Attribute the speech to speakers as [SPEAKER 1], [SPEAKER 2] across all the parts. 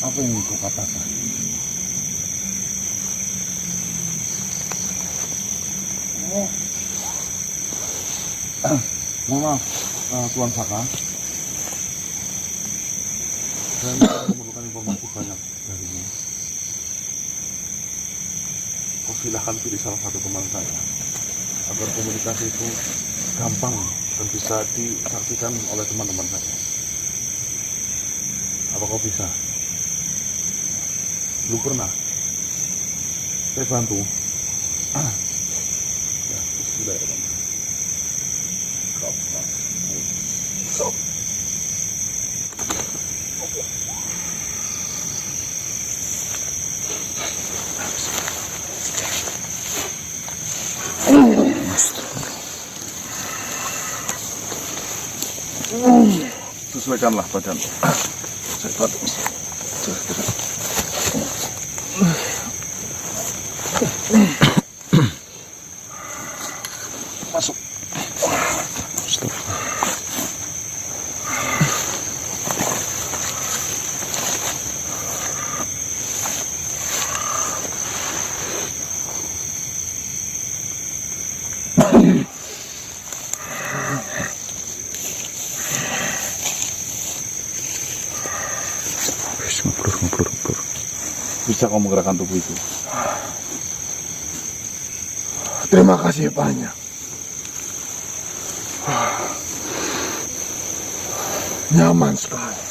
[SPEAKER 1] Apa yang kau katakan? Oh. Mohon maaf, Tuan Saka. Saya memerlukan informasi banyak darinya. Kau silahkan pilih salah satu teman saya, agar komunikasi itu gampang dan bisa disaksikan oleh teman-teman saya. Apa kau bisa? Belum pernah. Saya bantu. Ya, bismillahirrahmanirrahim. So. Sesuaikanlah badan. Saya bantu. Masuk. Stop. Ngobrol. Bisa kau menggerakkan tubuh itu?
[SPEAKER 2] Terima kasih banyak. Nyaman sekali.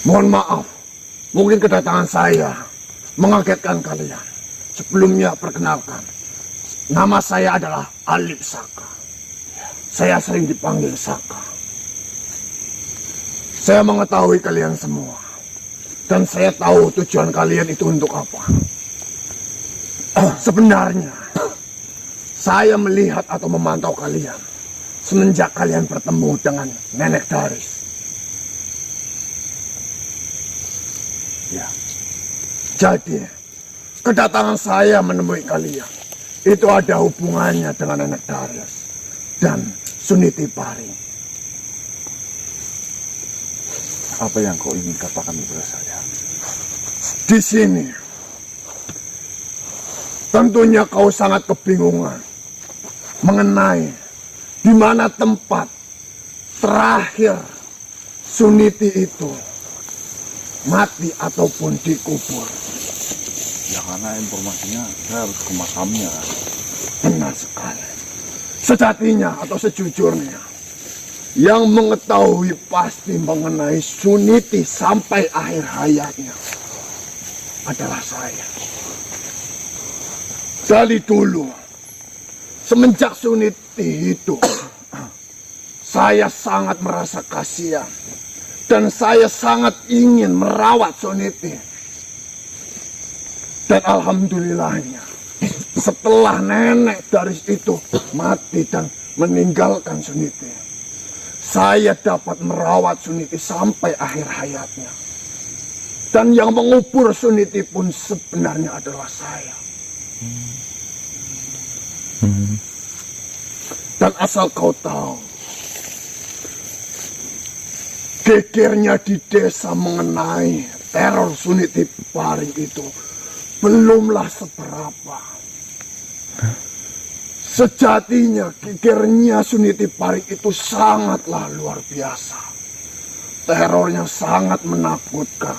[SPEAKER 2] Mohon maaf, mungkin kedatangan saya mengagetkan kalian. Sebelumnya perkenalkan, nama saya adalah Alip Saka. Saya sering dipanggil Saka. Saya mengetahui kalian semua, dan saya tahu tujuan kalian itu untuk apa. Sebenarnya, saya melihat atau memantau kalian semenjak kalian bertemu dengan Nenek Daris. Ya, jadi kedatangan saya menemui kalian itu ada hubungannya dengan Nenek Daris dan Suniti Paring.
[SPEAKER 1] Apa yang kau ingin katakan kepada saya?
[SPEAKER 2] Di sini, tentunya kau sangat kebingungan mengenai di mana tempat terakhir Suniti itu mati ataupun dikubur.
[SPEAKER 1] Ya karena informasinya saya harus ke makamnya.
[SPEAKER 2] Benar sekali. Sejatinya atau sejujurnya, yang mengetahui pasti mengenai Suniti sampai akhir hayatnya adalah saya. Dari dulu, semenjak Suniti hidup, saya sangat merasa kasihan. Dan saya sangat ingin merawat Suniti. Dan alhamdulillahnya, setelah Nenek Daris itu mati dan meninggalkan Suniti, saya dapat merawat Suniti sampai akhir hayatnya. Dan yang mengubur Suniti pun sebenarnya adalah saya. Dan asal kau tahu, gegernya di desa mengenai teror Suniti Paring itu belumlah seberapa. Sejatinya gegernya Suniti Paring itu sangatlah luar biasa. Terornya sangat menakutkan.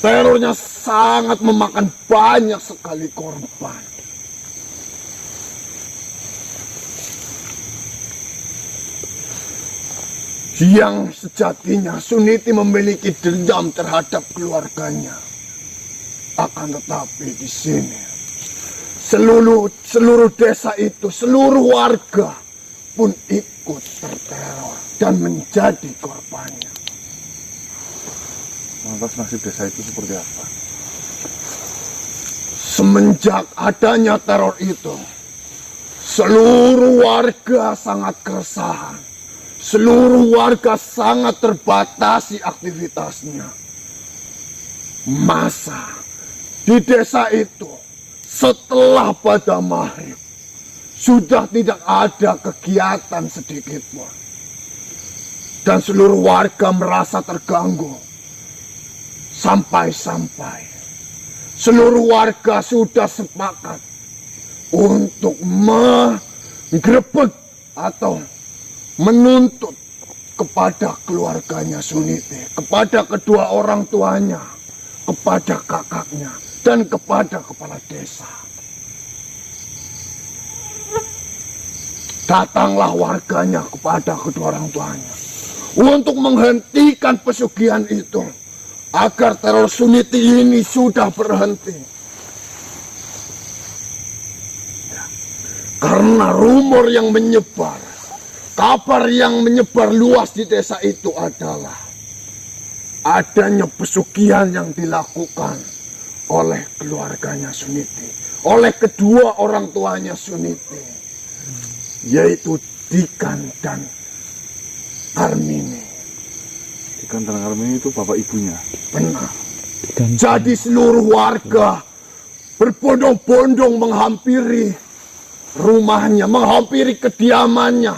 [SPEAKER 2] Terornya sangat memakan banyak sekali korban. Yang sejatinya Suniti memiliki dendam terhadap keluarganya. Akan tetapi di sini seluruh desa itu, seluruh warga pun ikut terteror dan menjadi korbannya.
[SPEAKER 1] Lantas nasib desa itu seperti apa?
[SPEAKER 2] Semenjak adanya teror itu, seluruh warga sangat keresahan. Seluruh warga sangat terbatasi aktivitasnya. Masa di desa itu setelah pada maghrib sudah tidak ada kegiatan sedikit pun. dan seluruh warga merasa terganggu. Sampai-sampai seluruh warga sudah sepakat untuk menggerebek atau menuntut kepada keluarganya Suniti, kepada kedua orang tuanya, kepada kakaknya, dan kepada kepala desa. Datanglah warganya kepada kedua orang tuanya untuk menghentikan pesugihan itu, agar teror Suniti ini sudah berhenti. Karena rumor yang menyebar, kabar yang menyebar luas di desa itu adalah adanya pesugihan yang dilakukan oleh keluarganya Suniti, oleh kedua orang tuanya Suniti, yaitu Dikan dan Karmini.
[SPEAKER 1] Dikan dan Karmini itu bapak ibunya.
[SPEAKER 2] Benar. Jadi seluruh warga berbondong-bondong menghampiri rumahnya, menghampiri kediamannya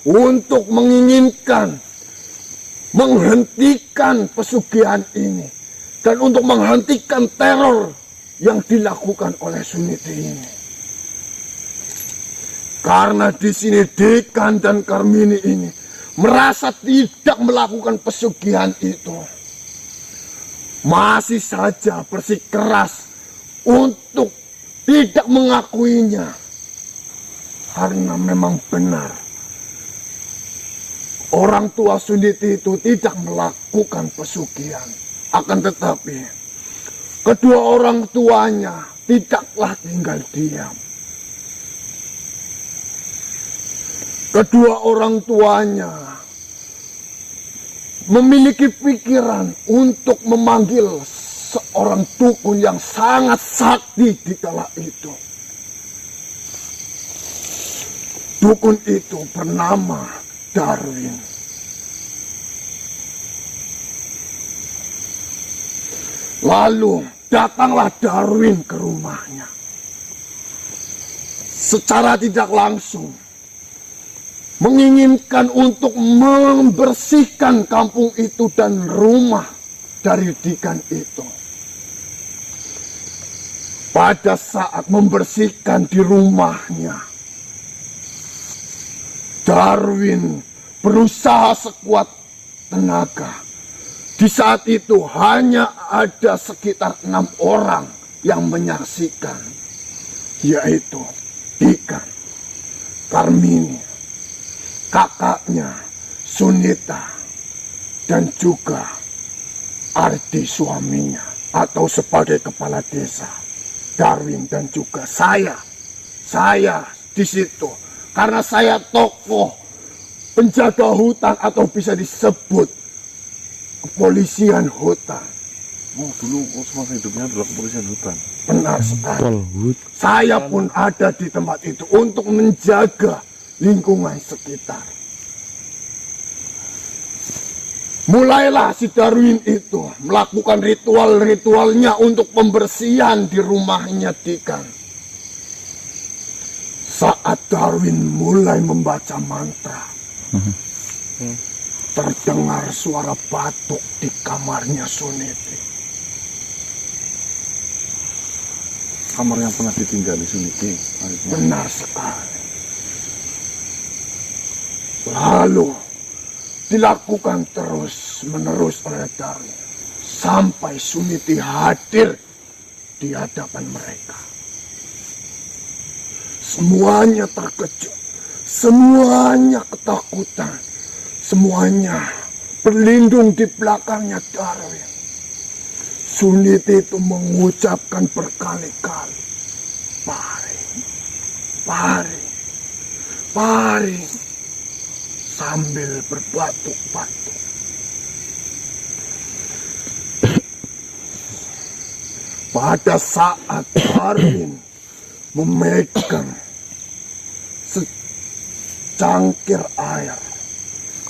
[SPEAKER 2] untuk menginginkan menghentikan pesugihan ini dan untuk menghentikan teror yang dilakukan oleh Suniti ini. Karena di sini Dikan dan Karmini ini merasa tidak melakukan pesugihan itu, masih saja bersikeras untuk tidak mengakuinya, karena memang benar orang tua Suniti itu tidak melakukan pesugihan. Akan tetapi kedua orang tuanya tidaklah tinggal diam. Kedua orang tuanya memiliki pikiran untuk memanggil seorang dukun yang sangat sakti di kala itu. Dukun itu bernama Darwin. Lalu datanglah Darwin ke rumahnya. Secara tidak langsung menginginkan untuk membersihkan kampung itu dan rumah dari Dikan itu. Pada saat membersihkan di rumahnya, Darwin berusaha sekuat tenaga. Di saat itu hanya ada sekitar 6 orang yang menyaksikan, yaitu Dikan, Karmini, kakaknya Sunita, dan juga Ardi suaminya, atau sebagai kepala desa, Darwin, dan juga saya di situ karena saya tokoh penjaga hutan atau bisa disebut kepolisian hutan.
[SPEAKER 1] Oh, dulu semasa hidupnya adalah kepolisian hutan.
[SPEAKER 2] Benar sekali. Saya pun ada di tempat itu untuk menjaga lingkungan sekitar. Mulailah si Darwin itu melakukan ritual-ritualnya untuk pembersihan di rumahnya Dikan. Saat Darwin mulai membaca mantra, terdengar suara batuk di kamarnya Suniti.
[SPEAKER 1] Kamar yang pernah ditinggali Suniti.
[SPEAKER 2] Benar sekali. Lalu dilakukan terus-menerus oleh Darwin sampai Suniti hadir di hadapan mereka. Semuanya terkejut, semuanya ketakutan, semuanya berlindung di belakangnya Darwin. Suniti itu mengucapkan berkali-kali, "Paring, paring, paring," sambil berbatuk-batuk. Pada saat Darwin memegang secangkir air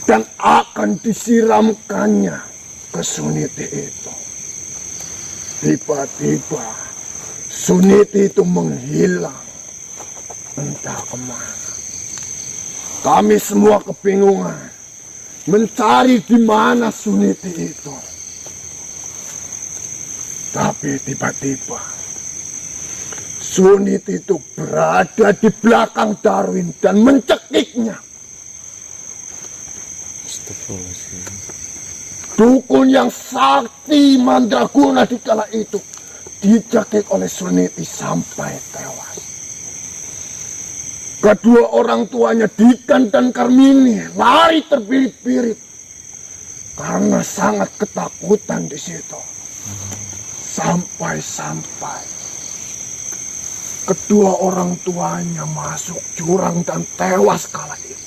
[SPEAKER 2] dan akan disiramkannya ke Suniti itu, tiba-tiba Suniti itu menghilang entah kemana. Kami semua kebingungan mencari di mana Suniti itu. Tapi tiba-tiba Suniti itu berada di belakang Darwin dan mencekiknya. Dukun yang sakti mandraguna di kala itu dicekik oleh Suniti sampai tewas. Kedua orang tuanya Dikan dan Karmini lari terbirit-birit karena sangat ketakutan di situ. Sampai-sampai kedua orang tuanya masuk jurang dan tewas kala itu.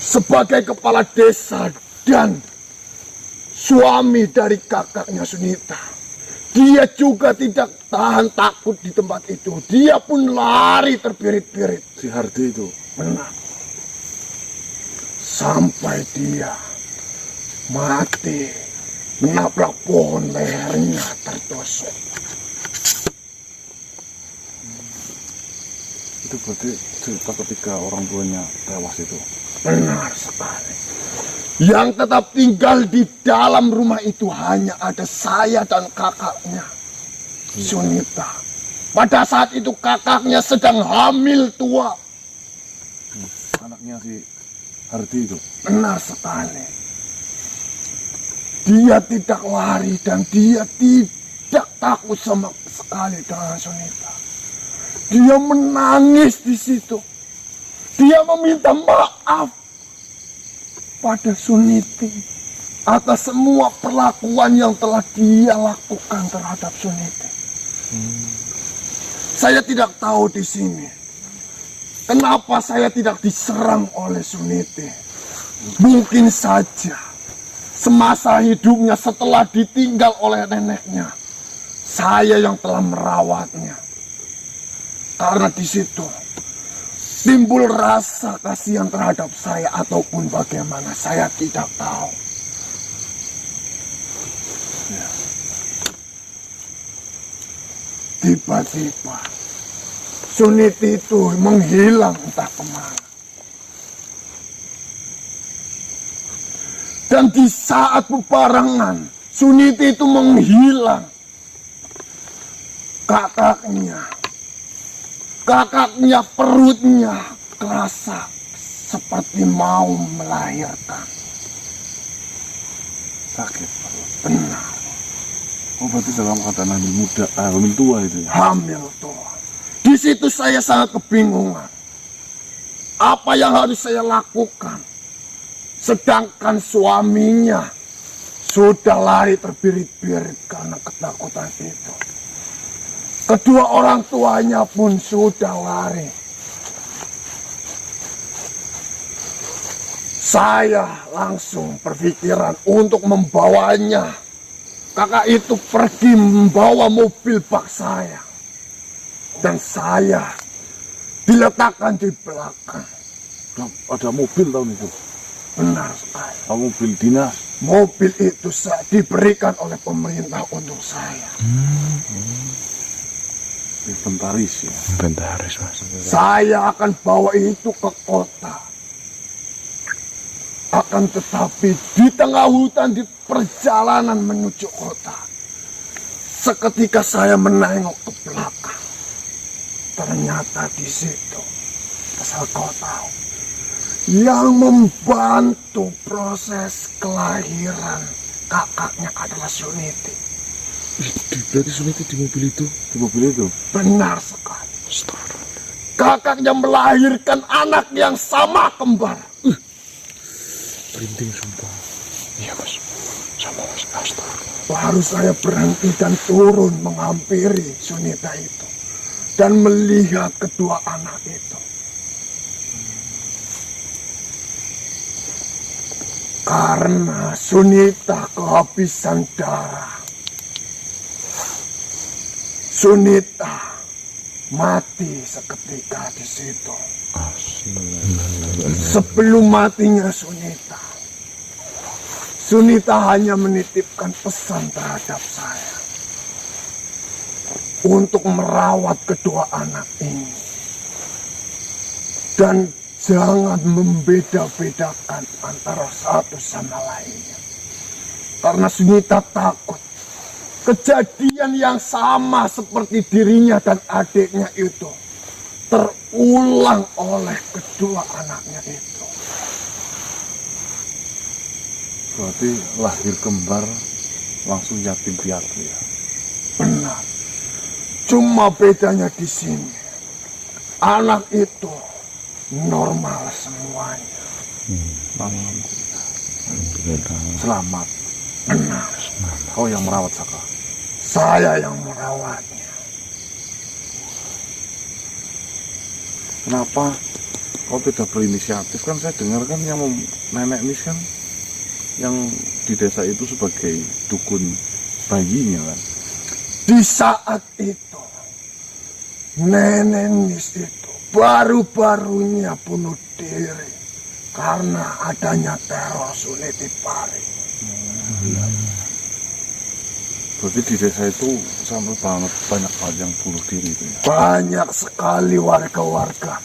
[SPEAKER 2] Sebagai kepala desa dan suami dari kakaknya Sunita, dia juga tidak tahan takut di tempat itu. Dia pun lari terbirit-birit.
[SPEAKER 1] Si Hardi itu.
[SPEAKER 2] Benar. Sampai dia mati menabrak pohon, lehernya tertusuk.
[SPEAKER 1] Itu berarti cerita ketika orang tuanya tewas itu.
[SPEAKER 2] Benar sekali. Yang tetap tinggal di dalam rumah itu hanya ada saya dan kakaknya, Sunita. Pada saat itu kakaknya sedang hamil tua.
[SPEAKER 1] Anaknya si Hardi itu.
[SPEAKER 2] Benar sekali. Dia tidak lari dan dia tidak takut sama sekali dengan Sunita. Dia menangis di situ. Dia meminta maaf pada Suniti atas semua perlakuan yang telah dia lakukan terhadap Suniti. Saya tidak tahu di sini kenapa saya tidak diserang oleh Suniti. Mungkin saja semasa hidupnya setelah ditinggal oleh neneknya, saya yang telah merawatnya. Karena di situ timbul rasa kasihan terhadap saya ataupun bagaimana, saya tidak tahu. Ya. Tiba-tiba Suniti itu menghilang entah kemana. Dan di saat bebarengan Suniti itu menghilang. Kakaknya perutnya kerasa seperti mau melahirkan.
[SPEAKER 1] Sakit.
[SPEAKER 2] Benar.
[SPEAKER 1] Oh, berarti dalam keadaan hamil tua itu ya?
[SPEAKER 2] Hamil tua. Di situ saya sangat kebingungan. Apa yang harus saya lakukan? Sedangkan suaminya sudah lari terbirit-birit karena ketakutan itu. Kedua orang tuanya pun sudah lari. Saya langsung berpikiran untuk membawanya. Kakak itu pergi membawa mobil bak saya. Dan saya diletakkan di belakang.
[SPEAKER 1] Ada mobil tahun itu?
[SPEAKER 2] Benar sekali.
[SPEAKER 1] Mobil dinas?
[SPEAKER 2] Mobil itu diberikan oleh pemerintah untuk saya.
[SPEAKER 1] Inventaris ya?
[SPEAKER 3] Inventaris, Mas.
[SPEAKER 2] Saya akan bawa itu ke kota. Akan tetapi di tengah hutan, di perjalanan menuju kota, seketika saya menengok ke belakang. Ternyata di situ, asal kau tahu, yang membantu proses kelahiran kakaknya adalah Suniti.
[SPEAKER 1] Berarti Suniti di mobil itu? Di mobil itu?
[SPEAKER 2] Benar sekali. Kakaknya melahirkan anak yang sama kembar.
[SPEAKER 1] Merinding sumpah.
[SPEAKER 3] Iya, Mas. Sama, Mas. Astagfirullah.
[SPEAKER 2] Baru saya berhenti dan turun menghampiri Sunita itu. Dan melihat kedua anak itu. Karena Sunita kehabisan darah. Sunita mati seketika di situ. Sebelum matinya Sunita hanya menitipkan pesan terhadap saya untuk merawat kedua anak ini. Dan jangan membeda-bedakan antara satu sama lainnya. Karena Sunita takut kejadian yang sama seperti dirinya dan adiknya itu terulang oleh kedua anaknya itu.
[SPEAKER 1] Berarti lahir kembar langsung yatim piatu ya?
[SPEAKER 2] Benar. Cuma bedanya di sini, anak itu normal semuanya.
[SPEAKER 1] Selamat.
[SPEAKER 2] Benar.
[SPEAKER 1] Kau yang merawat Saka?
[SPEAKER 2] Saya yang merawatnya.
[SPEAKER 1] Kenapa kau tidak berinisiatif? Kan saya dengar kan yang nenek Nis kan yang di desa itu sebagai dukun bayinya kan?
[SPEAKER 2] Di saat itu, Nenek Nis itu baru-barunya bunuh diri karena adanya teror Sunitipari.
[SPEAKER 1] Berarti di desa itu sampai banyak banget yang bunuh diri itu ya?
[SPEAKER 2] Banyak sekali warga-warga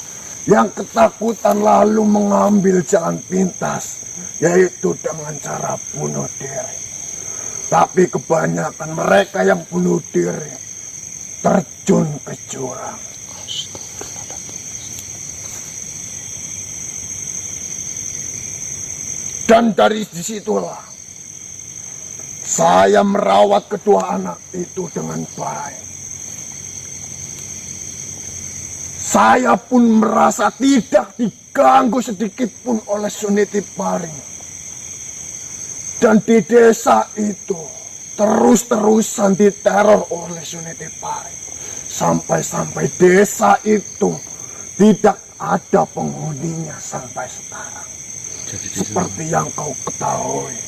[SPEAKER 2] yang ketakutan lalu mengambil jalan pintas, yaitu dengan cara bunuh diri. Tapi kebanyakan mereka yang bunuh diri terjun ke jurang. Dan dari disitulah saya merawat kedua anak itu dengan baik. Saya pun merasa tidak diganggu sedikit pun oleh Sunitipari. Dan di desa itu terus-terusan diteror oleh Sunitipari. Sampai-sampai desa itu tidak ada penghuninya sampai sekarang. Seperti yang kau ketahui.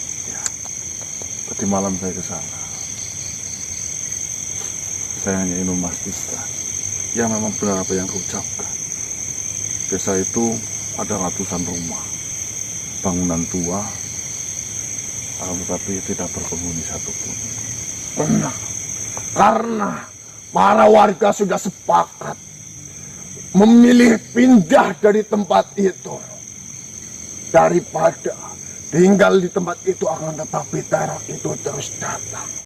[SPEAKER 1] Tadi malam saya ke sana. Saya hanya ingin memastikan, ya memang benar apa yang kau ucapkan. Desa itu ada ratusan rumah, bangunan tua, tetapi tidak berpenghuni satupun.
[SPEAKER 2] Benar. Karena para warga sudah sepakat memilih pindah dari tempat itu daripada tinggal di tempat itu, akan tetapi teror itu terus datang.